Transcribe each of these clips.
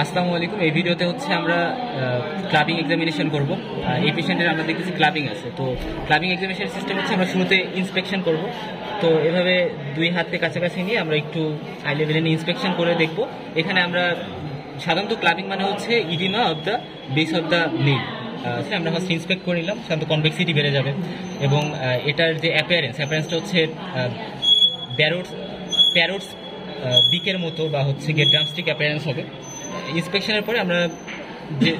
আসসালামু আলাইকুম। এই ভিডিওতে হচ্ছে আমরা ক্লাবিং এক্সামিনেশন করব। এই পেশেন্টের আমরা দেখতেছি ক্লাবিং আছে। তো ক্লাবিং এক্সামিনেশন সিস্টেম হচ্ছে আমরা শুরুতে ইন্সপেকশন করব। তো এভাবে দুই হাতে কাছাকাছি নিয়ে আমরা একটু হাই লেভেলে নিয়ে ইন্সপেকশন করে দেখব। এখানে আমরা সাধারণত ক্লাবিং মানে হচ্ছে oedema of the base of the nail. আমরা ফার্স্ট ইন্সপেক্ট করে নিলাম, সাধারণত কনভেক্সিটি বেড়ে যাবে এবং এটার যে অ্যাপিয়ারেন্সটা হচ্ছে প্যারোটস বিকের মতো বা হচ্ছে গিয়ে ড্রামস্টিক অ্যাপিয়ারেন্স হবে। ইন্সপেকশনের পরে আমরা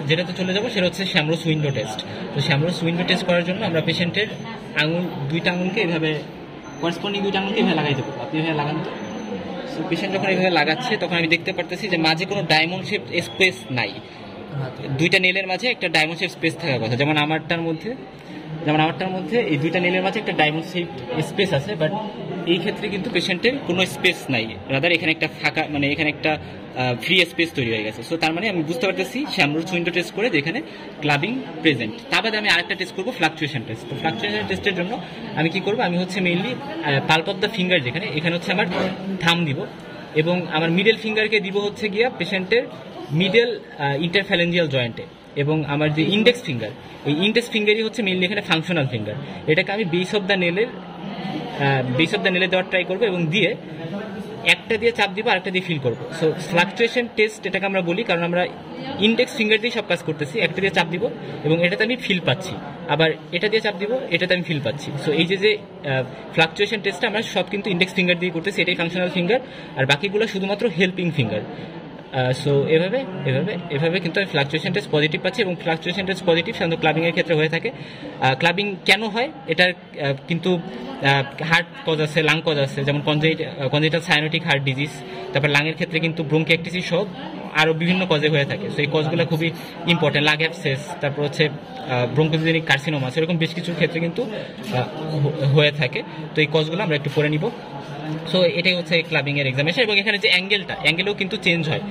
যেটাতে চলে যাবো সেটা হচ্ছে শ্যামরোস উইন্ডো টেস্ট। তো শ্যামরোস উইন্ডো টেস্ট করার জন্য আমরা পেশেন্টের দুইটা আঙুলকে এভাবে করেসপন্ডিং দুইটা আঙুলকে এভাবে লাগাই দেবো। আপনি এভাবে লাগান তো। সো পেশেন্ট যখন এভাবে লাগাচ্ছে তখন আমি দেখতে পারতেছি যে মাঝে কোনো ডায়মন্ড শেপ স্পেস নাই। দুইটা নেলের মাঝে একটা ডায়মন্ড শেপ স্পেস থাকার কথা, যেমন আমারটার মধ্যে এই দুইটা নেলের মাঝে একটা ডায়মন্ড শেপ স্পেস আছে, বাট এই ক্ষেত্রে কিন্তু পেশেন্টের কোনো স্পেস নাই, রাদার এখানে একটা ফাঁকা, মানে এখানে একটা ফ্রি স্পেস তৈরি হয়ে গেছে। সো তার মানে আমি বুঝতে পারতেছি শ্যামরোস উইন্ডো টেস্ট করে যেখানে ক্লাবিং প্রেজেন্ট। তার বাদে আমি আরেকটা টেস্ট করবো, ফ্লাকচুয়েশন টেস্ট। তো ফ্লাকচুয়েশন টেস্টের জন্য আমি কি করবো, আমি হচ্ছে mainly pulp of the finger, এখানে হচ্ছে আমার থাম দিব এবং আমার মিডল ফিঙ্গারকে দিব হচ্ছে গিয়া পেশেন্টের মিডল ইন্টারফ্যালেঞ্জিয়াল জয়েন্টে, এবং আমার যে ইন্ডেক্স ফিঙ্গার, এই ইন্ডেক্স ফিঙ্গারই হচ্ছে মেইনলি এখানে ফাংশনাল ফিঙ্গার। এটাকে আমি বেস অফ দ্য নেলে দেওয়ার ট্রাই করবো এবং দিয়ে একটা দিয়ে চাপ দিব, আরেকটা দিয়ে ফিল করবো। সো ফ্লাকচুয়েশন টেস্ট এটাকে আমরা বলি, কারণ আমরা ইন্ডেক্স ফিঙ্গার দিয়ে সব কাজ করতেছি। একটা দিয়ে চাপ দিব এবং এটাতে আমি ফিল পাচ্ছি, আবার এটা দিয়ে চাপ দিব, এটাতে আমি ফিল পাচ্ছি। সো এই যে ফ্লাকচুয়েশন টেস্টটা আমরা সব কিন্তু ইন্ডেক্স ফিঙ্গার দিয়ে করতেছি, এটাই ফাংশনাল ফিঙ্গার, আর বাকিগুলো শুধুমাত্র হেল্পিং ফিঙ্গার। সো এভাবে কিন্তু আমি ফ্লাকচুয়েশন টেস্ট পজিটিভ পাচ্ছি, এবং ফ্লাকচুয়েশন টেস্ট পজিটিভ সাধারণত ক্লাবিংয়ের ক্ষেত্রে হয়ে থাকে। ক্লাবিং কেন হয় এটার কিন্তু হার্ট কজ আছে, লাং কজ আছে, যেমন কনজেনিটাল সায়ানোটিক হার্ট ডিজিজ, তারপর লাংয়ের ক্ষেত্রে কিন্তু ব্রঙ্কিয়াকটিসিস সহ আরও বিভিন্ন কজে হয়ে থাকে। সো এই কজগুলো খুবই ইম্পর্টেন্ট, লাং অ্যাবসেস, তারপর হচ্ছে ব্রঙ্কোজেনিক কার্সিনোমা, সেরকম বেশ কিছু ক্ষেত্রে কিন্তু হয়ে থাকে। তো এই কজগুলো আমরা একটু পড়ে নিব। সো এটাই হচ্ছে ক্লাবিংয়ের এক্সামিনেশন, এবং এখানে যে অ্যাঙ্গেলও কিন্তু চেঞ্জ হয়।